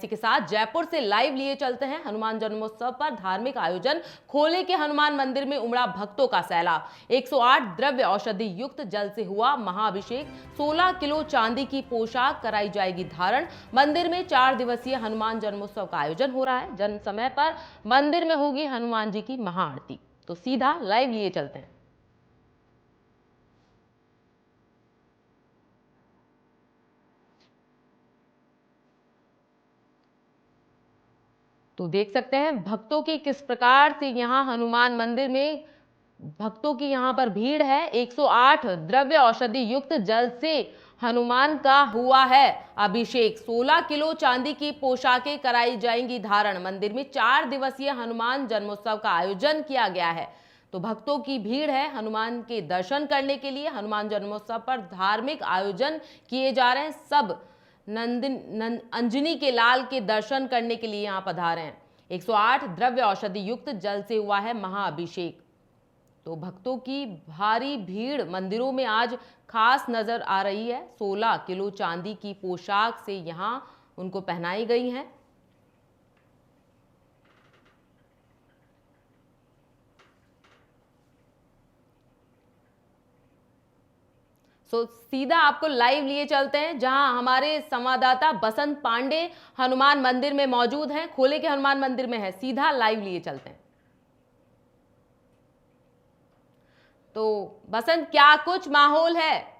इसी के साथ जयपुर से लाइव लिए चलते हैं। हनुमान जन्मोत्सव पर धार्मिक आयोजन, खोले के हनुमान मंदिर में उमड़ा भक्तों का सैलाब। 108 द्रव्य औषधि युक्त जल से हुआ महाअभिषेक। 16 किलो चांदी की पोशाक कराई जाएगी धारण। मंदिर में 4 दिवसीय हनुमान जन्मोत्सव का आयोजन हो रहा है। जन्म समय पर मंदिर में होगी हनुमान जी की महाआरती। तो सीधा लाइव लिए चलते हैं। तो देख सकते हैं भक्तों की किस प्रकार से यहाँ हनुमान मंदिर में भक्तों की यहाँ पर भीड़ है। 108 द्रव्य औषधि युक्त जल से हनुमान का हुआ है अभिषेक। 16 किलो चांदी की पोशाकें कराई जाएंगी धारण। मंदिर में 4 दिवसीय हनुमान जन्मोत्सव का आयोजन किया गया है। तो भक्तों की भीड़ है हनुमान के दर्शन करने के लिए। हनुमान जन्मोत्सव पर धार्मिक आयोजन किए जा रहे हैं। सब अंजनी के लाल के दर्शन करने के लिए यहाँ पधारे हैं। 108 द्रव्य औषधि युक्त जल से हुआ है महाअभिषेक। तो भक्तों की भारी भीड़ मंदिरों में आज खास नजर आ रही है। 16 किलो चांदी की पोशाक से यहाँ उनको पहनाई गई है। सीधा आपको लाइव लिए चलते हैं जहां हमारे संवाददाता बसंत पांडे हनुमान मंदिर में मौजूद हैं। खोले के हनुमान मंदिर में है। सीधा लाइव लिए चलते हैं। तो बसंत, क्या कुछ माहौल है?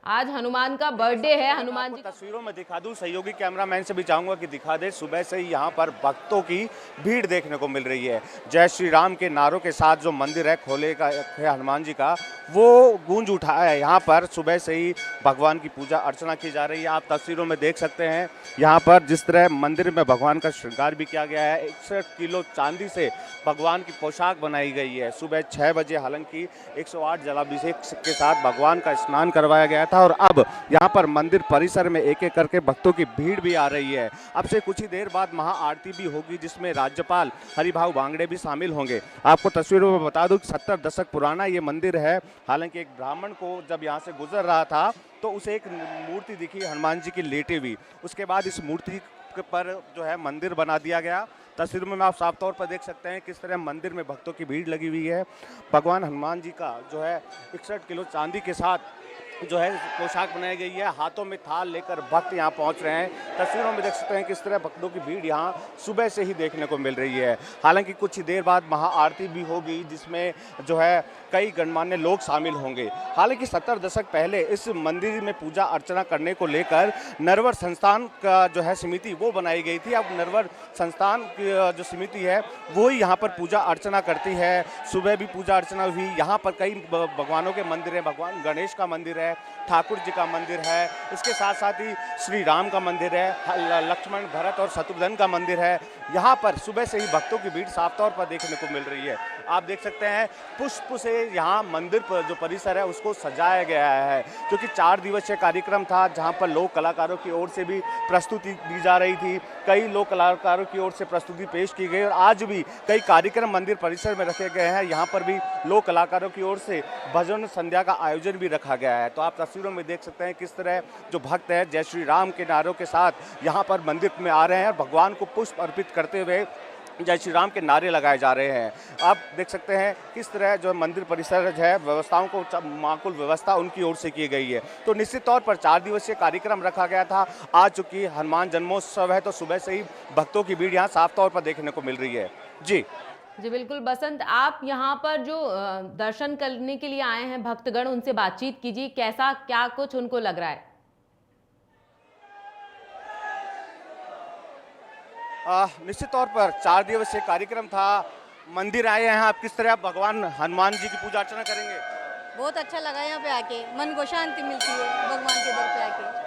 आज हनुमान का बर्थडे है। हनुमान जी तस्वीरों में दिखा दूं, सहयोगी कैमरामैन से भी चाहूंगा कि दिखा दे। सुबह से ही यहाँ पर भक्तों की भीड़ देखने को मिल रही है। जय श्री राम के नारों के साथ जो मंदिर है खोले का हनुमान जी का, वो गूंज उठा है। यहाँ पर सुबह से ही भगवान की पूजा अर्चना की जा रही है। आप तस्वीरों में देख सकते हैं यहाँ पर जिस तरह मंदिर में भगवान का श्रृंगार भी किया गया है। 61 किलो चांदी से भगवान की पोशाक बनाई गई है। सुबह 6 बजे हालांकि 108 जलाभिषेक के साथ भगवान का स्नान करवाया गया था और अब यहाँ पर मंदिर परिसर में एक एक करके भक्तों की भीड़ भी आ रही है। अब से कुछ ही देर बाद महाआरती भी होगी जिसमें राज्यपाल हरिभाऊ बांगड़े भी शामिल होंगे। आपको तस्वीरों में बता दूं कि 70 दशक पुराना ये मंदिर है। हालांकि एक ब्राह्मण को जब यहाँ से गुजर रहा था तो उसे एक मूर्ति दिखी हनुमान जी की लेटे हुई। उसके बाद इस मूर्ति पर जो है मंदिर बना दिया गया। तस्वीरों में आप साफ तौर पर देख सकते हैं किस तरह मंदिर में भक्तों की भीड़ लगी हुई है। भगवान हनुमान जी का जो है 61 किलो चांदी के साथ जो है पोशाक बनाई गई है। हाथों में थाल लेकर भक्त यहाँ पहुँच रहे हैं। तस्वीरों में देख सकते हैं किस तरह भक्तों की भीड़ यहाँ सुबह से ही देखने को मिल रही है। हालांकि कुछ ही देर बाद महाआरती भी होगी जिसमें जो है कई गणमान्य लोग शामिल होंगे। हालांकि 70 दशक पहले इस मंदिर में पूजा अर्चना करने को लेकर नरवर संस्थान का जो है समिति वो बनाई गई थी। अब नरवर संस्थान की जो समिति है वो ही यहाँ पर पूजा अर्चना करती है। सुबह भी पूजा अर्चना हुई। यहाँ पर कई भगवानों के मंदिर हैं। भगवान गणेश का मंदिर है, ठाकुर जी का मंदिर है, इसके साथ साथ ही श्री राम का मंदिर है, लक्ष्मण भरत और शत्रुघ्न का मंदिर है। यहाँ पर सुबह से ही भक्तों की भीड़ साफ तौर पर देखने को मिल रही है। आप देख सकते हैं पुष्प से यहाँ मंदिर पर जो परिसर है उसको सजाया गया है, क्योंकि 4 दिवसीय कार्यक्रम था जहाँ पर लोक कलाकारों की ओर से भी प्रस्तुति दी जा रही थी। कई लोक कलाकारों की ओर से प्रस्तुति पेश की गई और आज भी कई कार्यक्रम मंदिर परिसर में रखे गए हैं। यहाँ पर भी लोक कलाकारों की ओर से भजन संध्या का आयोजन भी रखा गया है। तो आप तस्वीरों में देख सकते हैं किस तरह जो भक्त है जय श्री राम के नारों के साथ यहाँ पर मंदिर में आ रहे हैं और भगवान को पुष्प अर्पित करते हुए जय श्री राम के नारे लगाए जा रहे हैं। आप देख सकते हैं किस तरह जो मंदिर परिसर है व्यवस्थाओं को माकुल व्यवस्था उनकी ओर से की गई है। तो निश्चित तौर पर 4 दिवसीय कार्यक्रम रखा गया था। आज चूंकि हनुमान जन्मोत्सव है तो सुबह से ही भक्तों की भीड़ यहाँ साफ तौर पर देखने को मिल रही है। जी बिल्कुल बसंत, आप यहाँ पर जो दर्शन करने के लिए आए हैं भक्तगण, उनसे बातचीत कीजिए। कैसा क्या कुछ उनको लग रहा है? निश्चित तौर पर 4 दिवसीय कार्यक्रम था। मंदिर आए हैं आप, किस तरह भगवान हनुमान जी की पूजा अर्चना करेंगे? बहुत अच्छा लगा यहाँ पे आके, मन को शांति मिलती है भगवान के दर पे आके।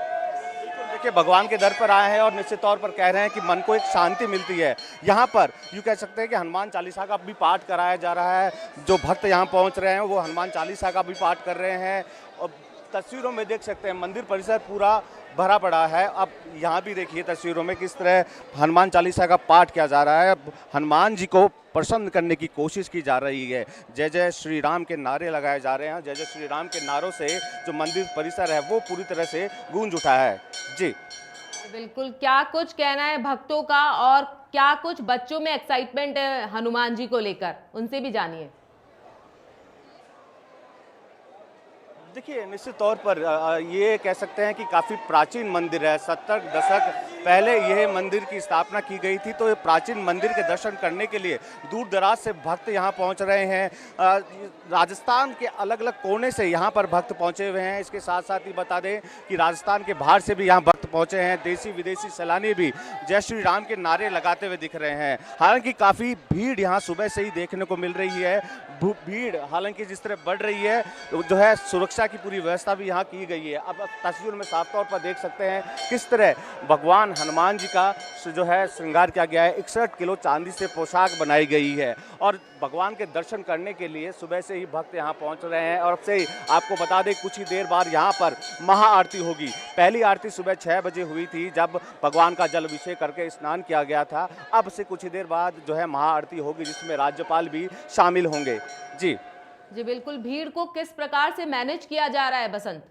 देखिए भगवान के दर पर आए हैं और निश्चित तौर पर कह रहे हैं कि मन को एक शांति मिलती है। यहाँ पर यूँ कह सकते हैं कि हनुमान चालीसा का भी पाठ कराया जा रहा है। जो भक्त यहाँ पहुँच रहे हैं वो हनुमान चालीसा का भी पाठ कर रहे हैं। और तस्वीरों में देख सकते हैं मंदिर परिसर पूरा भरा पड़ा है। अब यहाँ भी देखिए तस्वीरों में किस तरह हनुमान चालीसा का पाठ किया जा रहा है। हनुमान जी को प्रसन्न करने की कोशिश की जा रही है। जय जय श्री राम के नारे लगाए जा रहे हैं। जय जय श्री राम के नारों से जो मंदिर परिसर है वो पूरी तरह से गूंज उठा है। जी बिल्कुल, क्या कुछ कहना है भक्तों का और क्या कुछ बच्चों में एक्साइटमेंट है हनुमान जी को लेकर, उनसे भी जानिए। देखिए निश्चित तौर पर ये कह सकते हैं कि काफ़ी प्राचीन मंदिर है। 70 दशक पहले यह मंदिर की स्थापना की गई थी। तो ये प्राचीन मंदिर के दर्शन करने के लिए दूर दराज से भक्त यहाँ पहुँच रहे हैं। राजस्थान के अलग अलग कोने से यहाँ पर भक्त पहुँचे हुए हैं। इसके साथ साथ ही बता दें कि राजस्थान के बाहर से भी यहाँ भक्त पहुँचे हैं। देसी विदेशी सैलानी भी जय श्री राम के नारे लगाते हुए दिख रहे हैं। हालांकि काफ़ी भीड़ यहाँ सुबह से ही देखने को मिल रही है। भीड़ हालांकि जिस तरह बढ़ रही है जो है सुरक्षा की पूरी व्यवस्था भी यहाँ की गई है। अब तस्वीर में साफ तौर पर देख सकते हैं किस तरह भगवान हनुमान जी का जो है श्रृंगार किया गया है। 61 किलो चांदी से पोशाक बनाई गई है और भगवान के दर्शन करने के लिए सुबह से ही भक्त यहाँ पहुँच रहे हैं। और अब से ही आपको बता दें कुछ ही देर बाद यहाँ पर महाआरती होगी। पहली आरती सुबह 6 बजे हुई थी जब भगवान का जल अभिषेक करके स्नान किया गया था। अब से कुछ ही देर बाद जो है महाआरती होगी जिसमें राज्यपाल भी शामिल होंगे। जी बिल्कुल, भीड़ को किस प्रकार से मैनेज किया जा रहा है बसंत?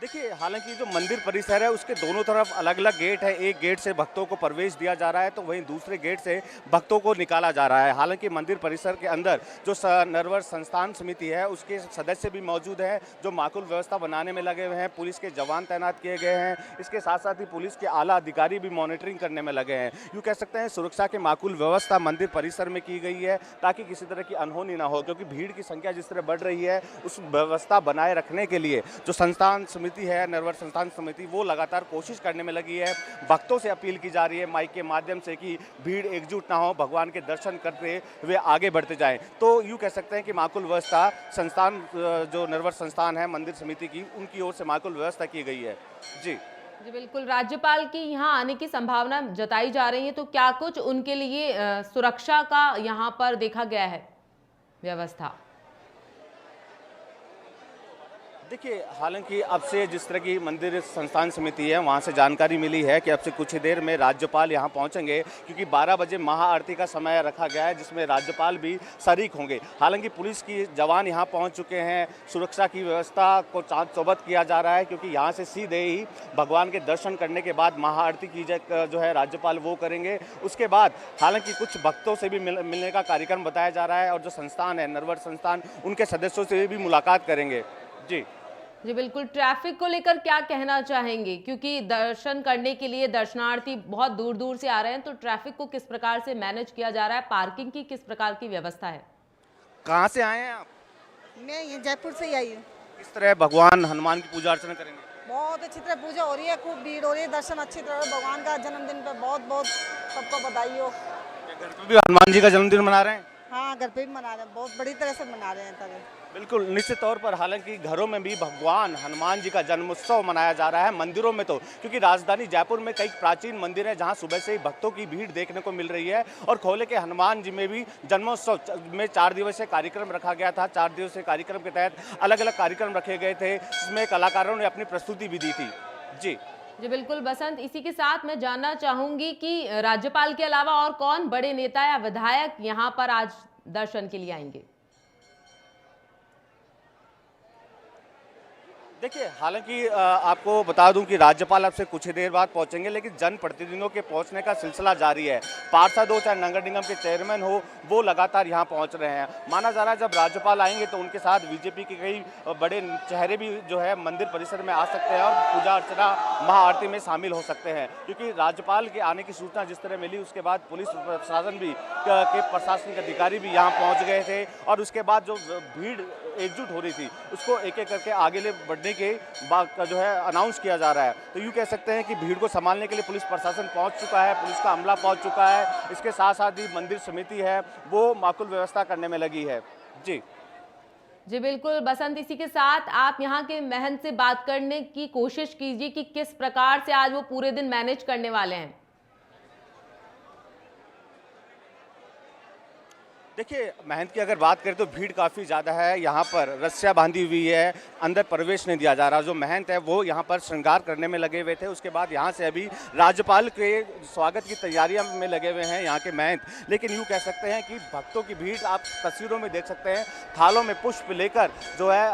देखिए हालांकि जो मंदिर परिसर है उसके दोनों तरफ अलग अलग गेट है। एक गेट से भक्तों को प्रवेश दिया जा रहा है तो वहीं दूसरे गेट से भक्तों को निकाला जा रहा है। हालांकि मंदिर परिसर के अंदर जो नरवर संस्थान समिति है उसके सदस्य भी मौजूद हैं जो माकूल व्यवस्था बनाने में लगे हुए हैं। पुलिस के जवान तैनात किए गए हैं। इसके साथ साथ ही पुलिस के आला अधिकारी भी मॉनिटरिंग करने में लगे हैं। यूँ कह सकते हैं सुरक्षा की माकूल व्यवस्था मंदिर परिसर में की गई है ताकि किसी तरह की अनहोनी ना हो, क्योंकि भीड़ की संख्या जिस तरह बढ़ रही है उस व्यवस्था बनाए रखने के लिए जो संस्थान है नरवर संस्थान समिति वो लगातार कोशिश करने में लगी है। भक्तों से अपील की जा रही है माइक के माध्यम से कि भीड़ एकजुट ना हो, भगवान के दर्शन करते हुए आगे बढ़ते जाएं। तो यूँ कह सकते हैं कि माकूल व्यवस्था संस्थान जो नरवर संस्थान है मंदिर समिति की उनकी ओर से माकूल व्यवस्था की गई है। जी बिल्कुल, राज्यपाल की यहाँ आने की संभावना जताई जा रही है तो क्या कुछ उनके लिए सुरक्षा का यहाँ पर देखा गया है व्यवस्था? देखिए हालांकि अब से जिस तरह की मंदिर संस्थान समिति है वहाँ से जानकारी मिली है कि अब से कुछ ही देर में राज्यपाल यहाँ पहुँचेंगे, क्योंकि 12 बजे महाआरती का समय रखा गया है जिसमें राज्यपाल भी शरीक होंगे। हालांकि पुलिस की जवान यहाँ पहुँच चुके हैं। सुरक्षा की व्यवस्था को चाक चौबंद किया जा रहा है क्योंकि यहाँ से सीधे ही भगवान के दर्शन करने के बाद महाआरती की जो है राज्यपाल वो करेंगे। उसके बाद हालांकि कुछ भक्तों से भी मिलने का कार्यक्रम बताया जा रहा है और जो संस्थान है नरवर संस्थान उनके सदस्यों से भी मुलाकात करेंगे। जी बिल्कुल, ट्रैफिक को लेकर क्या कहना चाहेंगे, क्योंकि दर्शन करने के लिए दर्शनार्थी बहुत दूर दूर से आ रहे हैं तो ट्रैफिक को किस प्रकार से मैनेज किया जा रहा है, पार्किंग की किस प्रकार की व्यवस्था है? कहाँ से आए हैं आप? मैं ये जयपुर से ही आई हूँ। किस तरह भगवान हनुमान की पूजा अर्चना करेंगे? बहुत अच्छी तरह पूजा हो रही है, खूब भीड़ हो रही है, दर्शन अच्छी तरह। भगवान का जन्मदिन पे बहुत बहुत सबको बधाई हो। घर पे भी हनुमान जी का जन्मदिन मना रहे हैं? हाँ, घर पे भी मना रहे हैं, बहुत बड़ी तरह से मना रहे हैं तभी। बिल्कुल निश्चित तौर पर हालांकि घरों में भी भगवान हनुमान जी का जन्मोत्सव मनाया जा रहा है। मंदिरों में तो क्योंकि राजधानी जयपुर में कई प्राचीन मंदिर हैं जहां सुबह से ही भक्तों की भीड़ देखने को मिल रही है। और खोले के हनुमान जी में भी जन्मोत्सव में 4 दिवसीय कार्यक्रम रखा गया था। 4 दिवसीय कार्यक्रम के तहत अलग अलग कार्यक्रम रखे गए थे जिसमें कलाकारों ने अपनी प्रस्तुति भी दी थी। जी बिल्कुल बसंत, इसी के साथ मैं जानना चाहूंगी कि राज्यपाल के अलावा और कौन बड़े नेता या विधायक यहाँ पर आज दर्शन के लिए आएंगे? देखिए हालांकि आपको बता दूं कि राज्यपाल अब से कुछ ही देर बाद पहुंचेंगे, लेकिन जनप्रतिनिधियों के पहुंचने का सिलसिला जारी है। पार्षद हो चाहे नगर निगम के चेयरमैन हो वो लगातार यहां पहुंच रहे हैं। माना जा रहा है जब राज्यपाल आएंगे तो उनके साथ बीजेपी के कई बड़े चेहरे भी जो है मंदिर परिसर में आ सकते हैं और पूजा अर्चना महाआरती में शामिल हो सकते हैं। क्योंकि राज्यपाल के आने की सूचना जिस तरह मिली उसके बाद पुलिस प्रशासन भी के प्रशासनिक अधिकारी भी यहाँ पहुँच गए थे और उसके बाद जो भीड़ एकजुट हो रही थी उसको एक एक करके आगे ले बढ़ने के बाद जो है अनाउंस किया जा रहा है। तो यूँ कह सकते हैं कि भीड़ को संभालने के लिए पुलिस प्रशासन पहुंच चुका है, पुलिस का अमला पहुंच चुका है। इसके साथ साथ ही मंदिर समिति है वो माकूल व्यवस्था करने में लगी है। जी बिल्कुल बसंत, इसी के साथ आप यहाँ के महंत से बात करने की कोशिश कीजिए कि किस प्रकार से आज वो पूरे दिन मैनेज करने वाले हैं। देखिए, महंत की अगर बात करें तो भीड़ काफ़ी ज़्यादा है। यहाँ पर रस्सियाँ बांधी हुई है, अंदर प्रवेश नहीं दिया जा रहा। जो महंत है वो यहाँ पर श्रृंगार करने में लगे हुए थे। उसके बाद यहाँ से अभी राज्यपाल के स्वागत की तैयारियां में लगे हुए हैं यहाँ के महंत। लेकिन यूँ कह सकते हैं कि भक्तों की भीड़ आप तस्वीरों में देख सकते हैं। थालों में पुष्प लेकर जो है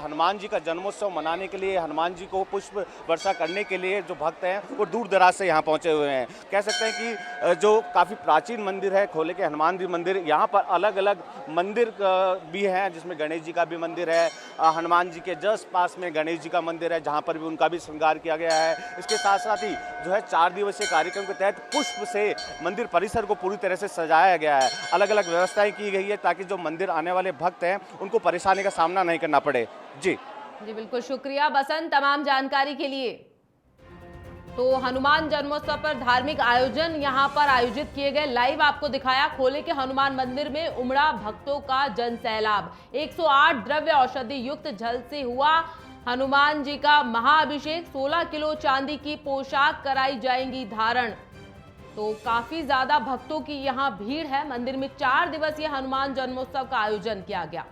हनुमान जी का जन्मोत्सव मनाने के लिए, हनुमान जी को पुष्प वर्षा करने के लिए जो भक्त हैं वो दूर दराज से यहाँ पहुँचे हुए हैं। कह सकते हैं कि जो काफ़ी प्राचीन मंदिर है खोले के हनुमान जी मंदिर, यहाँ पर अलग अलग मंदिर भी हैं, जिसमें गणेश जी का भी मंदिर है। हनुमान जी के जस्ट पास में गणेश जी का मंदिर है, जहाँ पर भी उनका भी श्रृंगार किया गया है। इसके साथ साथ ही जो है 4 दिवसीय कार्यक्रम के तहत पुष्प से मंदिर परिसर को पूरी तरह से सजाया गया है। अलग अलग व्यवस्थाएं की गई है ताकि जो मंदिर आने वाले भक्त हैं उनको परेशानी का सामना नहीं करना पड़े। जी बिल्कुल शुक्रिया बसंत तमाम जानकारी के लिए। तो हनुमान जन्मोत्सव पर धार्मिक आयोजन यहां पर आयोजित किए गए, लाइव आपको दिखाया। खोले के हनुमान मंदिर में उमड़ा भक्तों का जन सैलाब। 108 द्रव्य औषधि युक्त जल से हुआ हनुमान जी का महाअभिषेक। 16 किलो चांदी की पोशाक कराई जाएंगी धारण। तो काफी ज्यादा भक्तों की यहां भीड़ है। मंदिर में 4 दिवसीय हनुमान जन्मोत्सव का आयोजन किया गया।